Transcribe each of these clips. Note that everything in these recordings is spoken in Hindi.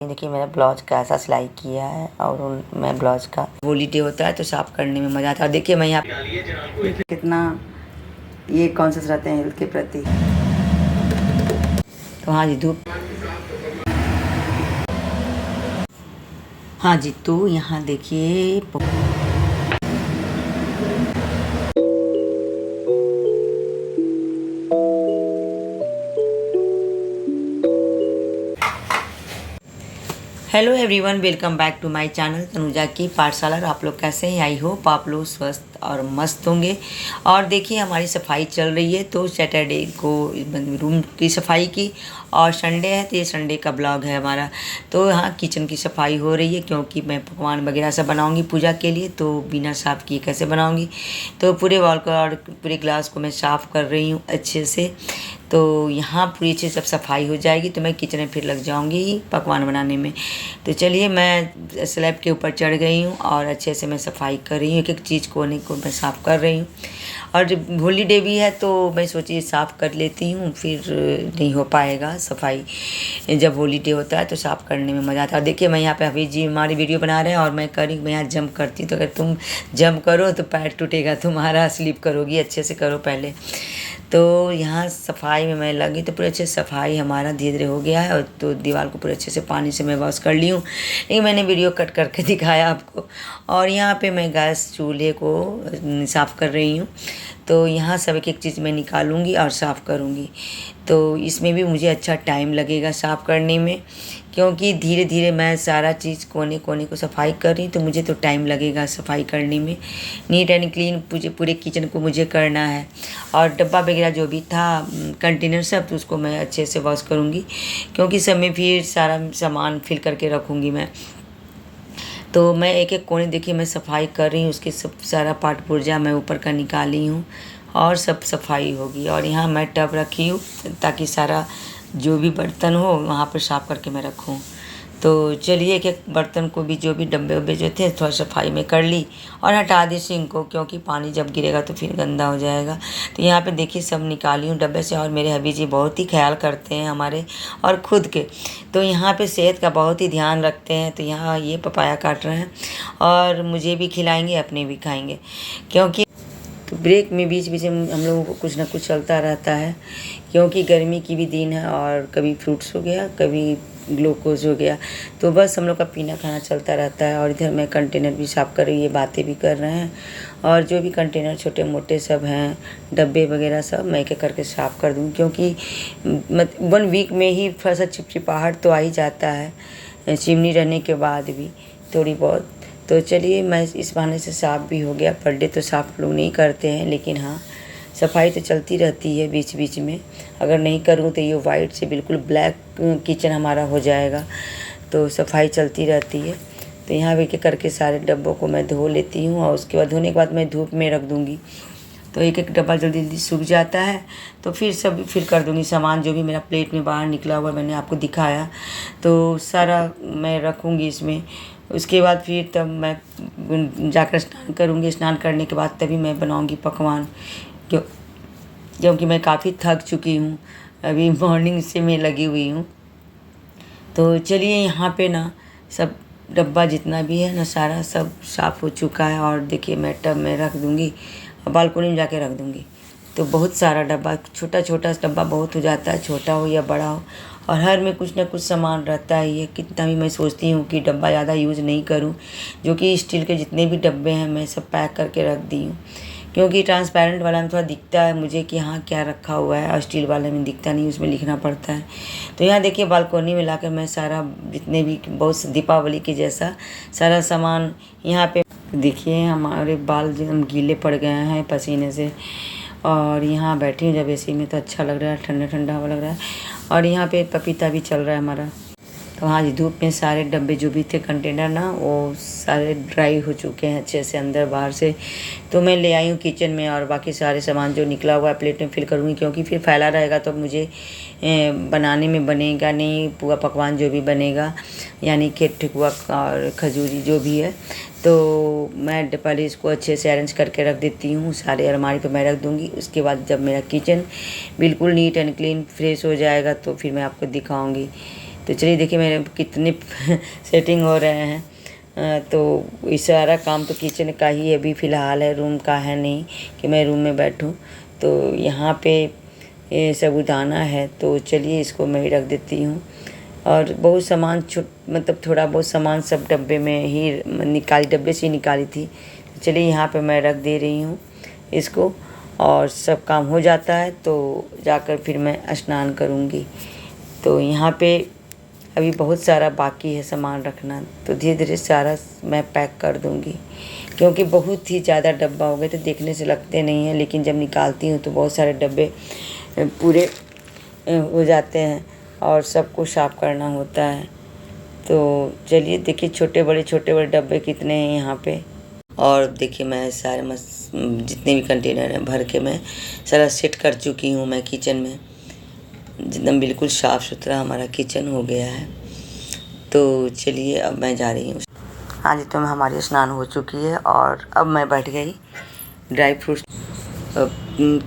देखिए मेरा ब्लाउज का ऐसा सिलाई किया है और मैं ब्लाउज का हॉलीडे होता है तो साफ करने में मज़ा आता है। देखिए मैं यहाँ देखिए कितना ये कॉन्शियस रहते हैं हेल्थ के प्रति। तो हाँ जी धूप, हाँ जी तो यहाँ देखिए hello everyone, welcome back to my channel Tanuja की पाठशाला। आप लोग कैसे हैं? आई होप आप लोग स्वस्थ और मस्त होंगे। और देखिए हमारी सफाई चल रही है, तो सैटरडे को रूम की सफाई की और संडे है तो ये संडे का ब्लॉग है हमारा। तो यहाँ किचन की सफाई हो रही है क्योंकि मैं पकवान वगैरह सब बनाऊँगी पूजा के लिए, तो बिना साफ़ किए कैसे बनाऊँगी। तो पूरे वॉल को और पूरे ग्लास को मैं साफ़ कर रही हूँ अच्छे से। तो यहाँ पूरी अच्छे सब सफाई हो जाएगी तो मैं किचन में फिर लग जाऊँगी पकवान बनाने में। तो चलिए मैं स्लैब के ऊपर चढ़ गई हूँ और अच्छे से मैं सफाई कर रही हूँ, एक एक चीज़ कोने को मैं साफ़ कर रही हूँ। और जब हॉलीडे भी है तो मैं सोची साफ़ कर लेती हूँ, फिर नहीं हो पाएगा सफाई। जब हॉलीडे होता है तो साफ़ करने में मज़ा आता है। देखिए मैं यहाँ पे अभी जी हमारी वीडियो बना रहे हैं और मैं यहाँ जंप करती, तो अगर तुम जंप करो तो पैर टूटेगा तुम्हारा, स्लिप करोगी। अच्छे से करो पहले। तो यहाँ सफाई में मैं लगी तो पूरे अच्छे सफाई हमारा धीरे धीरे हो गया है। और तो दीवार को पूरे अच्छे से पानी से मैं वॉश कर ली हूँ, लेकिन मैंने वीडियो कट करके दिखाया आपको। और यहाँ पे मैं गैस चूल्हे को साफ़ कर रही हूँ। तो यहाँ सब एक एक चीज़ मैं निकालूंगी और साफ़ करूँगी। तो इसमें भी मुझे अच्छा टाइम लगेगा साफ़ करने में, क्योंकि धीरे धीरे मैं सारा चीज़ कोने कोने को सफाई कर रही, तो मुझे तो टाइम लगेगा सफाई करने में। नीट एंड क्लीन पूरे किचन को मुझे करना है। और डब्बा वगैरह जो भी था कंटेनर सब, तो उसको मैं अच्छे से वॉश करूँगी, क्योंकि सब में फिर सारा सामान फिल करके रखूँगी मैं। तो मैं एक एक कोने देखिए मैं सफाई कर रही हूँ, उसके सब सारा पार्ट पुर्जा मैं ऊपर का निकाली हूँ और सब सफाई होगी। और यहाँ मैं टब रखी हूँ ताकि सारा जो भी बर्तन हो वहाँ पर साफ़ करके मैं रखूँ। तो चलिए एक एक बर्तन को भी जो भी डब्बे वब्बे जो थे थोड़ा सफाई में कर ली और हटा दी सिंक को, क्योंकि पानी जब गिरेगा तो फिर गंदा हो जाएगा। तो यहाँ पे देखिए सब निकाली हूँ डब्बे से। और मेरे हबी जी बहुत ही ख्याल करते हैं हमारे और ख़ुद के, तो यहाँ पे सेहत का बहुत ही ध्यान रखते हैं। तो यहाँ ये पपाया काट रहे हैं और मुझे भी खिलाएँगे, अपने भी खाएँगे। क्योंकि तो ब्रेक में बीच बीच में हम लोगों को कुछ ना कुछ चलता रहता है, क्योंकि गर्मी की भी दिन है और कभी फ्रूट्स हो गया, कभी ग्लूकोज हो गया, तो बस हम लोग का पीना खाना चलता रहता है। और इधर मैं कंटेनर भी साफ़ कर रही हूँ, ये बातें भी कर रहे हैं। और जो भी कंटेनर छोटे मोटे सब हैं डब्बे वगैरह सब मैं एक एक करके साफ़ कर दूँ, क्योंकि 1 वीक में ही थोड़ा सा चिपचिपाहट तो आ ही जाता है चिमनी रहने के बाद भी थोड़ी बहुत। तो चलिए मैं इस बहाने से साफ़ भी हो गया। पर डे तो साफ़ लोग नहीं करते हैं, लेकिन हाँ सफाई तो चलती रहती है बीच बीच में। अगर नहीं करूँ तो ये वाइट से बिल्कुल ब्लैक किचन हमारा हो जाएगा। तो सफाई चलती रहती है। तो यहाँ भी करके सारे डब्बों को मैं धो लेती हूँ और उसके बाद धोने के बाद मैं धूप में रख दूँगी। तो एक एक डब्बा जल्दी जल्दी सूख जाता है, तो फिर कर दूँगी। सामान जो भी मेरा प्लेट में बाहर निकला हुआ मैंने आपको दिखाया, तो सारा मैं रखूँगी इसमें। उसके बाद फिर तब मैं जाकर स्नान करूँगी। स्नान करने के बाद तभी मैं बनाऊँगी पकवान, क्योंकि मैं काफ़ी थक चुकी हूँ, अभी मॉर्निंग से मैं लगी हुई हूँ। तो चलिए यहाँ पे ना सब डब्बा जितना भी है ना सारा सब साफ़ हो चुका है। और देखिए मैं टब में रख दूँगी और बालकोनी में जाके रख दूँगी। तो बहुत सारा डब्बा, छोटा छोटा डब्बा बहुत हो जाता है, छोटा हो या बड़ा हो, और हर में कुछ ना कुछ सामान रहता है। ये कितना भी मैं सोचती हूँ कि डब्बा ज़्यादा यूज़ नहीं करूँ, जो कि स्टील के जितने भी डब्बे हैं मैं सब पैक करके रख दी हूँ, क्योंकि ट्रांसपेरेंट वाला में थोड़ा दिखता है मुझे कि हाँ क्या रखा हुआ है, और स्टील वाले में दिखता नहीं, उसमें लिखना पड़ता है। तो यहाँ देखिए बालकोनी में लाकर मैं सारा जितने भी बहुत दीपावली के जैसा सारा सामान यहाँ पे देखिए। हमारे बाल एकदम गीले पड़ गए हैं पसीने से, और यहाँ बैठी हूँ जब एसी में तो अच्छा लग रहा है, ठंडा ठंडा हवा लग रहा है। और यहाँ पे पपीता भी चल रहा है हमारा। तो हाँ जी धूप में सारे डब्बे जो भी थे कंटेनर ना वो सारे ड्राई हो चुके हैं अच्छे से अंदर बाहर से। तो मैं ले आई हूँ किचन में, और बाकी सारे सामान जो निकला हुआ है प्लेट में फिल करूँगी, क्योंकि फिर फैला रहेगा तो मुझे बनाने में बनेगा नहीं। पुआ पकवान जो भी बनेगा, यानी कि ठेकुआ और खजूरी जो भी है, तो मैं पहले इसको अच्छे से अरेंज करके रख देती हूँ, सारे अलमारी पर मैं रख दूँगी। उसके बाद जब मेरा किचन बिल्कुल नीट एंड क्लीन फ्रेश हो जाएगा तो फिर मैं आपको दिखाऊँगी। तो चलिए देखिए मेरे कितने सेटिंग हो रहे हैं। तो इस सारा काम तो किचन का ही अभी फ़िलहाल है, रूम का है नहीं कि मैं रूम में बैठूं। तो यहाँ पे ये साबूदाना है, तो चलिए इसको मैं रख देती हूँ। और बहुत सामान मतलब थोड़ा बहुत सामान सब डब्बे में ही डब्बे से ही निकाली थी। चलिए यहाँ पे मैं रख दे रही हूँ इसको, और सब काम हो जाता है तो जाकर फिर मैं स्नान करूँगी। तो यहाँ पे अभी बहुत सारा बाकी है सामान रखना, तो धीरे धीरे सारा मैं पैक कर दूँगी, क्योंकि बहुत ही ज़्यादा डब्बा हो गए तो देखने से लगते नहीं हैं, लेकिन जब निकालती हूँ तो बहुत सारे डब्बे पूरे हो जाते हैं और सबको साफ़ करना होता है। तो चलिए देखिए छोटे बड़े डब्बे कितने हैं यहाँ पे। और देखिए मैं सारे जितने भी कंटेनर हैं भर के मैं सारा सेट कर चुकी हूँ मैं किचन में। एकदम बिल्कुल साफ़ सुथरा हमारा किचन हो गया है। तो चलिए अब मैं जा रही हूँ। हाँ जी, तो हमारी स्नान हो चुकी है और अब मैं बैठ गई ड्राई फ्रूट्स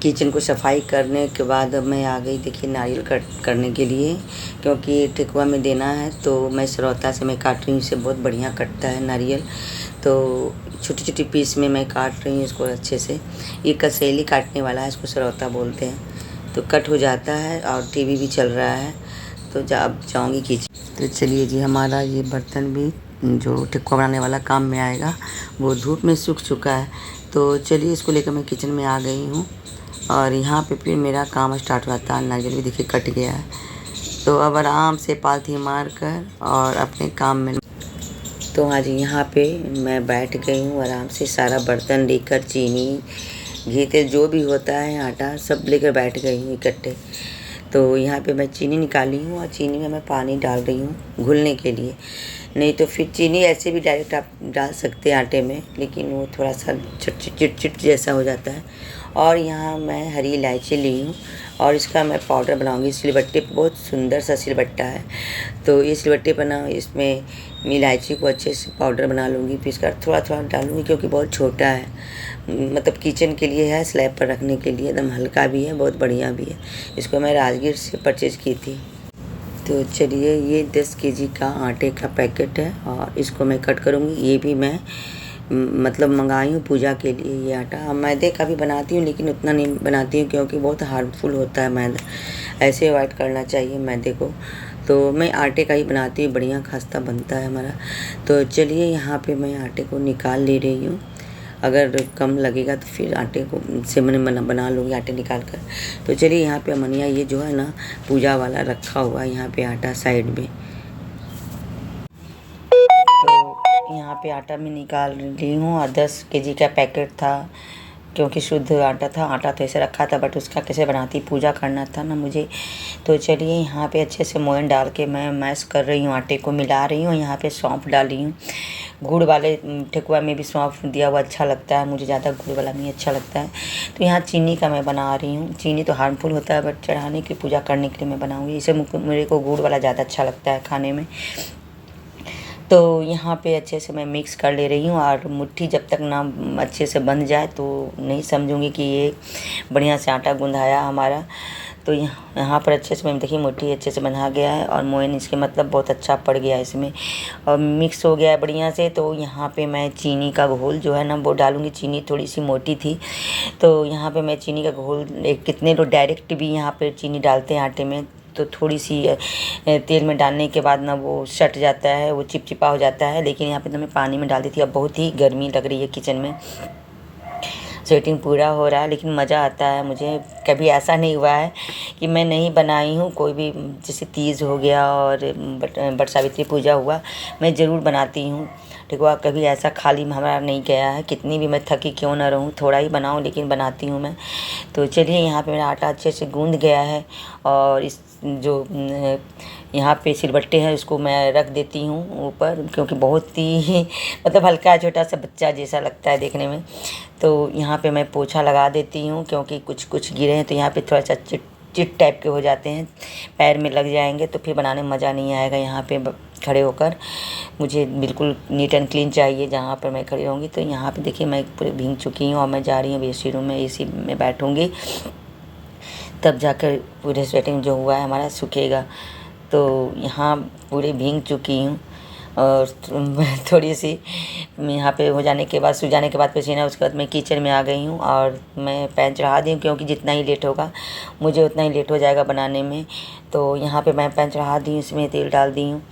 किचन को सफाई करने के बाद। अब मैं आ गई देखिए नारियल कट करने के लिए, क्योंकि ठेकुआ में देना है। तो मैं सरौता से मैं काट रही हूँ, इसे बहुत बढ़िया कटता है नारियल। तो छोटी छोटी पीस में मैं काट रही हूँ इसको अच्छे से। ये कसेली काटने वाला है, इसको सरौता बोलते हैं। तो कट हो जाता है और टीवी भी चल रहा है। तो अब जाऊँगी किचन। तो चलिए जी, हमारा ये बर्तन भी जो ठेकुआ बनाने वाला काम में आएगा वो धूप में सूख चुका है। तो चलिए इसको लेकर मैं किचन में आ गई हूँ और यहाँ पे फिर मेरा काम स्टार्ट हुआ था। नारियल भी देखिए कट गया है। तो अब आराम से पालथी मार कर और अपने काम में। तो हाँ जी, यहाँ पे मैं बैठ गई हूँ आराम से, सारा बर्तन लेकर चीनी घी तेल जो भी होता है आटा सब लेकर बैठ गई हूँ इकट्ठे। तो यहाँ पे मैं चीनी निकाली हूँ और चीनी में मैं पानी डाल रही हूँ घुलने के लिए। नहीं तो फिर चीनी ऐसे भी डायरेक्ट आप डाल सकते हैं आटे में, लेकिन वो थोड़ा सा चिट जैसा हो जाता है। और यहाँ मैं हरी इलायची ली हूँ और इसका मैं पाउडर बनाऊँगी सिलबट्टे पे। बहुत सुंदर सा सिलबट्टा है, तो ये सिलबट्टे पर ना इसमें इलायची को अच्छे से पाउडर बना लूँगी। फिर इसका थोड़ा थोड़ा डालूँगी, क्योंकि बहुत छोटा है, मतलब किचन के लिए है, स्लैब पर रखने के लिए। एकदम हल्का भी है, बहुत बढ़िया भी है। इसको मैं राजगीर से परचेज़ की थी। तो चलिए ये 10 केजी का आटे का पैकेट है और इसको मैं कट करूँगी। ये भी मैं मतलब मंगाई हूँ पूजा के लिए ये आटा। मैदे का भी बनाती हूँ, लेकिन उतना नहीं बनाती हूँ क्योंकि बहुत हार्मफुल होता है मैदा, ऐसे अवॉइड करना चाहिए मैदे को। तो मैं आटे का ही बनाती हूँ, बढ़िया खस्ता बनता है हमारा। तो चलिए यहाँ पे मैं आटे को निकाल ले रही हूँ। अगर कम लगेगा तो फिर आटे को से मैंने बना लूँगी आटे निकाल कर। तो चलिए यहाँ पे अमनिया ये जो है ना पूजा वाला रखा हुआ है यहाँ पे आटा साइड में। तो यहाँ पे आटा मैं निकाल ली हूँ और 10 केजी का पैकेट था, क्योंकि शुद्ध आटा था। आटा तो ऐसे रखा था, बट उसका कैसे बनाती, पूजा करना था ना मुझे। तो चलिए यहाँ पे अच्छे से मोयन डाल के मैं मैश कर रही हूँ, आटे को मिला रही हूँ। यहाँ पे सौंफ डाली हूँ। गुड़ वाले ठेकुआ में भी सौंफ दिया हुआ अच्छा लगता है, मुझे ज़्यादा गुड़ वाला नहीं अच्छा लगता है। तो यहाँ चीनी का मैं बना रही हूँ। चीनी तो हार्मफुल होता है, बट चढ़ाने की पूजा करने के लिए मैं बनाऊँगी। इसे मेरे को गुड़ वाला ज़्यादा अच्छा लगता है खाने में। तो यहाँ पे अच्छे से मैं मिक्स कर ले रही हूँ और मुट्ठी जब तक ना अच्छे से बंध जाए तो नहीं समझूंगी कि ये बढ़िया से आटा गूंधाया हमारा। तो यहाँ पर अच्छे से मैं देखिए मुट्ठी अच्छे से बंधा गया है और मोयन इसके मतलब बहुत अच्छा पड़ गया है इसमें और मिक्स हो गया है बढ़िया से। तो यहाँ पे मैं चीनी का घोल जो है ना वो डालूँगी। चीनी थोड़ी सी मोटी थी, तो यहाँ पे मैं चीनी का घोल कितने लोग डायरेक्ट भी यहाँ पे चीनी डालते हैं आटे में, तो थोड़ी सी तेल में डालने के बाद ना वो सट जाता है, वो चिपचिपा हो जाता है। लेकिन यहाँ पे तो मैं पानी में डाल दी थी। अब बहुत ही गर्मी लग रही है किचन में, सेटिंग पूरा हो रहा है, लेकिन मज़ा आता है मुझे। कभी ऐसा नहीं हुआ है कि मैं नहीं बनाई हूँ कोई भी, जैसे तीज हो गया और बट सावित्री पूजा हुआ, मैं ज़रूर बनाती हूँ ठेकुआ। कभी ऐसा खाली हमारा नहीं गया है, कितनी भी मैं थकी क्यों ना रहूँ, थोड़ा ही बनाऊँ लेकिन बनाती हूँ मैं। तो चलिए यहाँ पे मेरा आटा अच्छे से गूंद गया है और इस जो यहाँ पे सिलबट्टे हैं उसको मैं रख देती हूँ ऊपर, क्योंकि बहुत ही मतलब हल्का छोटा सा बच्चा जैसा लगता है देखने में। तो यहाँ पे मैं पोछा लगा देती हूँ, क्योंकि कुछ कुछ गिरे हैं तो यहाँ पे थोड़ा सा चिट टाइप के हो जाते हैं, पैर में लग जाएंगे तो फिर बनाने में मज़ा नहीं आएगा। यहाँ पे खड़े होकर मुझे बिल्कुल नीट एंड क्लीन चाहिए जहाँ पर मैं खड़ी होंगी। तो यहाँ पे देखिए मैं पूरी भीग चुकी हूँ और मैं जा रही हूँ एसी रूम में, एसी में बैठूँगी, तब जाकर पूरे स्वेटिंग जो हुआ है हमारा सूखेगा। तो यहाँ पूरे भीग चुकी हूँ और थोड़ी सी यहाँ पे हो जाने के बाद, सूख जाने के बाद पसीना, उसके बाद मैं किचन में आ गई हूँ और मैं पैन चढ़ा दी हूँ, क्योंकि जितना ही लेट होगा मुझे उतना ही लेट हो जाएगा बनाने में। तो यहाँ पे मैं पैन चढ़ा दी हूँ, इसमें तेल डाल दी हूँ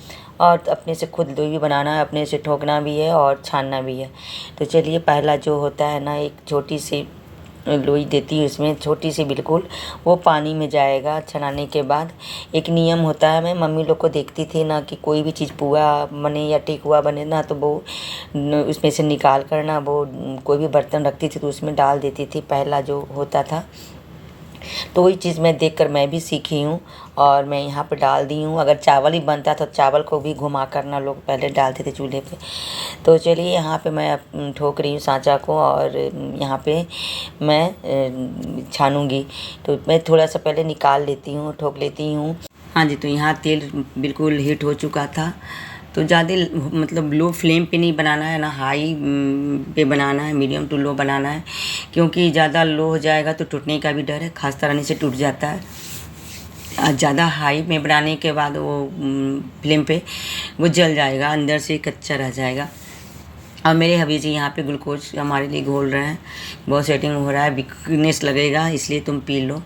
और अपने से खुद लोई भी बनाना है, अपने से ठोकना भी है और छानना भी है। तो चलिए, पहला जो होता है ना, एक छोटी सी लोई देती हूँ इसमें, छोटी सी बिल्कुल, वो पानी में जाएगा। छनाने के बाद एक नियम होता है, मैं मम्मी लोग को देखती थी ना कि कोई भी चीज़ पुआ बने या टिकुआ बने ना, तो वो उसमें से निकाल कर ना वो कोई भी बर्तन रखती थी तो उसमें डाल देती थी, पहला जो होता था। तो वही चीज़ मैं देखकर मैं भी सीखी हूँ और मैं यहाँ पे डाल दी हूँ। अगर चावल ही बनता तो चावल को भी घुमा करना लोग पहले डालते थे चूल्हे पे। तो चलिए, यहाँ पे मैं ठोक रही हूँ सांचा को और यहाँ पे मैं छानूँगी। तो मैं थोड़ा सा पहले निकाल लेती हूँ, ठोक लेती हूँ। हाँ जी, तो यहाँ तेल बिल्कुल हीट हो चुका था। तो ज़्यादा मतलब लो फ्लेम पे नहीं बनाना है ना, हाई पे बनाना है, मीडियम टू लो बनाना है, क्योंकि ज़्यादा लो हो जाएगा तो टूटने का भी डर है, खास तरह से टूट जाता है। ज़्यादा हाई में बनाने के बाद वो फ्लेम पे वो जल जाएगा, अंदर से कच्चा रह जाएगा। और मेरे हबी जी यहाँ पे ग्लूकोज हमारे लिए घोल रहे हैं, बहुत सेटिंग हो रहा है, वीकनेस लगेगा इसलिए तुम पी लो।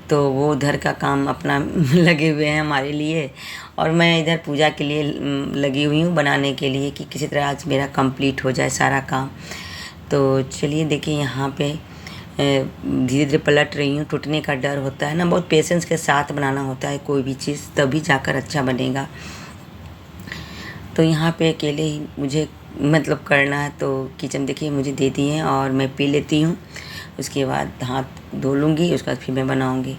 तो वो उधर का काम अपना लगे हुए हैं हमारे लिए और मैं इधर पूजा के लिए लगी हुई हूँ, बनाने के लिए कि किसी तरह आज मेरा कंप्लीट हो जाए सारा काम। तो चलिए देखिए, यहाँ पे धीरे धीरे पलट रही हूँ। टूटने का डर होता है ना, बहुत पेशेंस के साथ बनाना होता है कोई भी चीज़, तभी जाकर अच्छा बनेगा। तो यहाँ पे अकेले ही मुझे मतलब करना है, तो किचन देखिए मुझे दे दी है और मैं पी लेती हूँ। उसके बाद हाथ धो लूँगी, उसके बाद फिर मैं बनाऊँगी।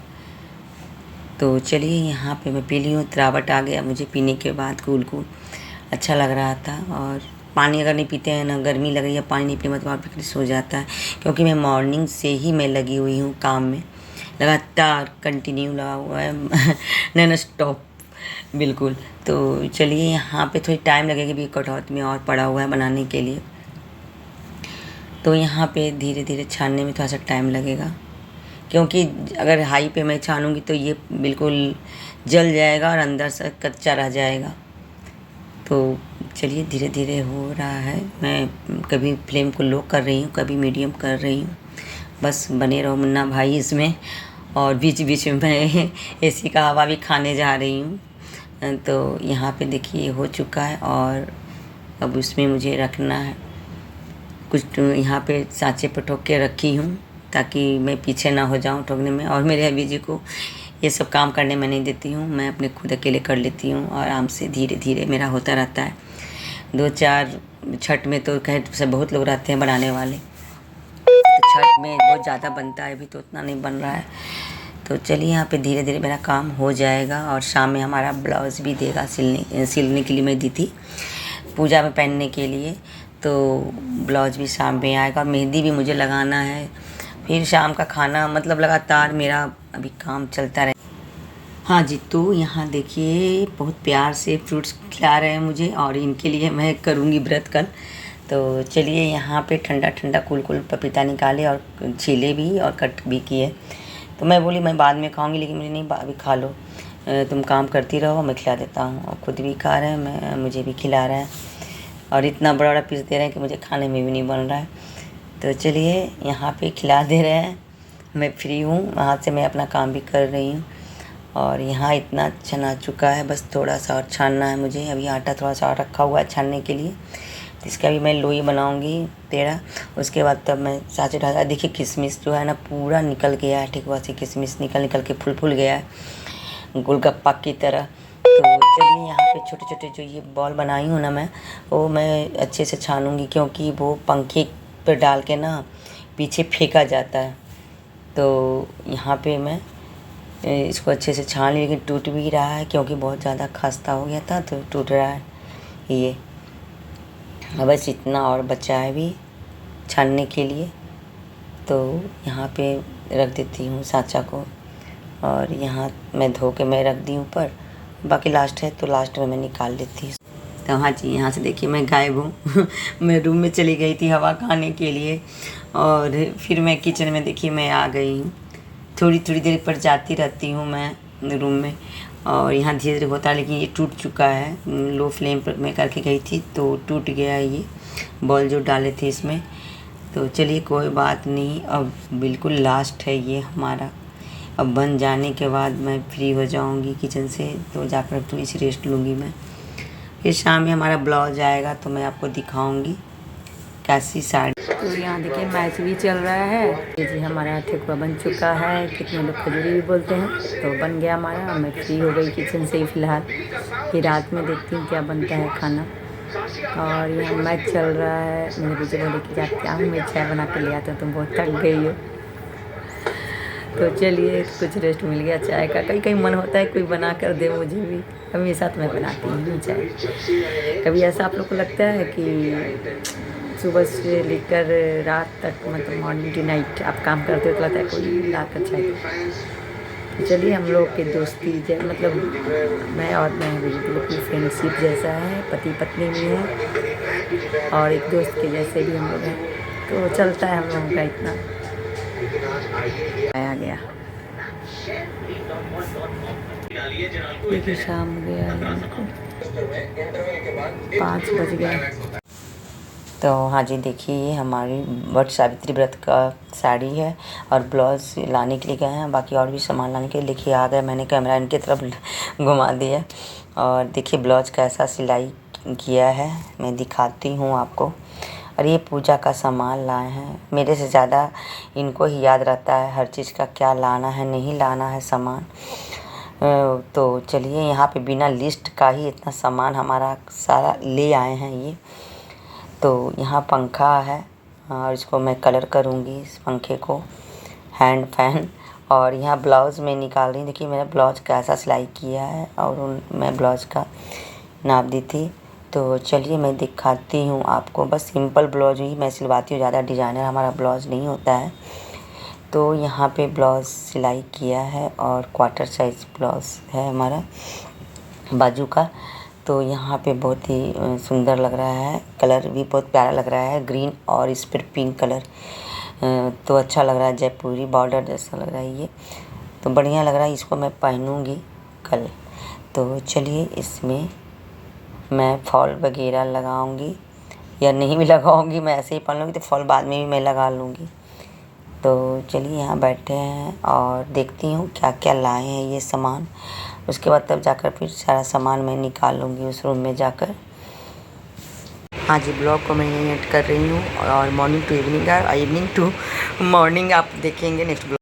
तो चलिए, यहाँ पे मैं पी ली हूँ, तरावट आ गया मुझे पीने के बाद, कूल अच्छा लग रहा था। और पानी अगर नहीं पीते हैं ना, गर्मी लग रही है, पानी नहीं पीने मतलब आप फिक्रिस हो जाता है, क्योंकि मैं मॉर्निंग से ही मैं लगी हुई हूँ काम में, लगातार कंटिन्यू लगा हुआ है नॉन स्टॉप बिल्कुल। तो चलिए, यहाँ पे थोड़ी टाइम लगेगी भी, कटौत में और पड़ा हुआ है बनाने के लिए। तो यहाँ पे धीरे धीरे छानने में थोड़ा सा टाइम लगेगा, क्योंकि अगर हाई पे मैं छानूँगी तो ये बिल्कुल जल जाएगा और अंदर से कच्चा रह जाएगा। तो चलिए, धीरे धीरे हो रहा है, मैं कभी फ्लेम को लो कर रही हूँ, कभी मीडियम कर रही हूँ। बस बने रहो मुन्ना भाई इसमें, और बीच बीच में मैं एसी का हवा भी खाने जा रही हूँ। तो यहाँ पे देखिए हो चुका है और अब उसमें मुझे रखना है कुछ। तो यहाँ पे सांचे पर ठोक के रखी हूँ ताकि मैं पीछे ना हो जाऊँ ठोकने में, और मेरे अभी जी को ये सब काम करने में नहीं देती हूँ, मैं अपने खुद अकेले कर लेती हूँ और आराम से धीरे धीरे मेरा होता रहता है। 2-4 छठ में तो कहे सब बहुत लोग रहते हैं बनाने वाले, तो छठ में बहुत ज़्यादा बनता है, अभी तो उतना नहीं बन रहा है। तो चलिए, यहाँ पे धीरे धीरे मेरा काम हो जाएगा और शाम में हमारा ब्लाउज़ भी देगा सिलने के लिए, मैं दी थी पूजा में पहनने के लिए, तो ब्लाउज़ भी शाम में आएगा। मेहंदी भी मुझे लगाना है, फिर शाम का खाना, मतलब लगातार मेरा अभी काम चलता रहे। हाँ जी, तो यहाँ देखिए बहुत प्यार से फ्रूट्स खिला रहे हैं मुझे और इनके लिए मैं करूँगी व्रत कल। तो चलिए, यहाँ पे ठंडा ठंडा कुल पपीता निकाले और छीले भी और कट भी किए। तो मैं बोली मैं बाद में खाऊंगी, लेकिन मुझे नहीं, अभी खा लो, तुम काम करती रहो, मैं खिला देता हूँ। और खुद भी खा रहे हैं, मैं मुझे भी खिला रहा है और इतना बड़ा बड़ा पीस दे रहे हैं कि मुझे खाने में भी नहीं बन रहा है। तो चलिए, यहाँ पे खिला दे रहे हैं, मैं फ्री हूँ, वहाँ से मैं अपना काम भी कर रही हूँ। और यहाँ इतना छना चुका है, बस थोड़ा सा और छानना है मुझे। अभी आटा थोड़ा सा और रखा हुआ है छानने के लिए, तो इसका भी मैं लोई बनाऊँगी पेड़ा। उसके बाद तब मैं सांचे ढाला। देखिए किशमिश जो है ना पूरा निकल गया है, ठीक वैसे किशमिश निकल के फूल गया है गोलगप्पा की तरह। तो चलिए, यहाँ पे छोटे छोटे जो ये बॉल बनाई हूँ ना मैं, वो मैं अच्छे से छानूँगी, क्योंकि वो पंखे पर डाल के ना पीछे फेंका जाता है। तो यहाँ पे मैं इसको अच्छे से छान ली, लेकिन टूट भी रहा है क्योंकि बहुत ज़्यादा खस्ता हो गया था, तो टूट रहा है ये। अब बस इतना और बचा है भी छानने के लिए। तो यहाँ पे रख देती हूँ सांचा को, और यहाँ मैं धो के मैं रख दी ऊपर, बाकी लास्ट है तो लास्ट में मैं निकाल लेती हूँ। तो हाँ जी, यहाँ से देखिए मैं गायब हूँ मैं रूम में चली गई थी हवा खाने के लिए, और फिर मैं किचन में देखिए मैं आ गई हूँ। थोड़ी थोड़ी देर पर जाती रहती हूँ मैं रूम में, और यहाँ धीरे धीरे होता है, लेकिन ये टूट चुका है। लो फ्लेम पर मैं करके गई थी तो टूट गया ये बॉल जो डाले थे इसमें। तो चलिए कोई बात नहीं, अब बिल्कुल लास्ट है ये हमारा। अब बन जाने के बाद मैं फ्री हो जाऊंगी किचन से, तो जाकर थोड़ी सी रेस्ट लूँगी मैं। फिर शाम में हमारा ब्लाउज आएगा तो मैं आपको दिखाऊंगी कैसी साड़ी। तो यहाँ देखिए मैच भी चल रहा है। ये जी हमारा ठेकुआ बन चुका है, कितने लोग खजूरी भी बोलते हैं। तो बन गया हमारा। मैं फ्री हो गई किचन से ही फ़िलहाल। फिर रात में देखती हूँ क्या बनता है खाना। और यहाँ मैच चल रहा है। मेरे बच्चे बोले कि जाते आओ मैं चाय बना कर ले आता हूँ, तुम बहुत थक गई हो। तो चलिए कुछ रेस्ट मिल गया चाय का। कहीं कहीं मन होता है कोई बना कर दे मुझे भी, हमेशा तो मैं बनाती हूँ चाय। कभी ऐसा आप लोग को लगता है कि सुबह से लेकर रात तक, मतलब मॉर्निंग टू नाइट आप काम करते हो तो लगता है कोई ला कर चाय। तो चलिए हम लोग की दोस्ती मतलब मैं और मैं बिल्कुल फ्रेंडशिप जैसा है, पति पत्नी भी है और एक दोस्त के जैसे भी हम लोग हैं। तो चलता है हम लोगों का इतना। आया गया देखिए शाम हो गया, 5 बज गया। तो हाँ जी देखिए ये हमारी वट सावित्री व्रत का साड़ी है और ब्लाउज लाने के लिए गए हैं। बाकी और भी सामान लाने के लिए देखिए आ गए। मैंने कैमरा इनकी तरफ घुमा दिया और देखिए ब्लाउज कैसा सिलाई किया है मैं दिखाती हूँ आपको। और ये पूजा का सामान लाए हैं। मेरे से ज़्यादा इनको ही याद रहता है हर चीज़ का, क्या लाना है नहीं लाना है सामान। तो चलिए यहाँ पे बिना लिस्ट का ही इतना सामान हमारा सारा ले आए हैं ये। तो यहाँ पंखा है और इसको मैं कलर करूँगी इस पंखे को, हैंड फैन। और यहाँ ब्लाउज़ में निकाल रही, देखिए मेरा ब्लाउज़ कैसा सिलाई किया है और मैं ब्लाउज़ का नाप दी थी। तो चलिए मैं दिखाती हूँ आपको। बस सिंपल ब्लाउज ही मैं सिलवाती हूँ, ज़्यादा डिज़ाइनर हमारा ब्लाउज़ नहीं होता है। तो यहाँ पे ब्लाउज़ सिलाई किया है और क्वार्टर साइज़ ब्लाउज़ है हमारा बाजू का। तो यहाँ पे बहुत ही सुंदर लग रहा है, कलर भी बहुत प्यारा लग रहा है, ग्रीन और इस पर पिंक कलर। तो अच्छा लग रहा है, जयपुरी बॉर्डर जैसा लग रहा है ये, तो बढ़िया लग रहा है। इसको मैं पहनूँगी कल। तो चलिए इसमें मैं फॉल वगैरह लगाऊंगी या नहीं भी लगाऊंगी, मैं ऐसे ही पहन लूँगी, तो फॉल बाद में भी मैं लगा लूँगी। तो चलिए यहाँ बैठे हैं और देखती हूँ क्या क्या लाए हैं ये सामान। उसके बाद तब जाकर फिर सारा सामान मैं निकाल लूँगी उस रूम में जाकर। हाँ जी ब्लॉग को मैं यहीं एड कर रही हूँ और मॉर्निंग टू इवनिंग और इवनिंग टू मॉर्निंग आप देखेंगे नेक्स्ट ब्लॉग।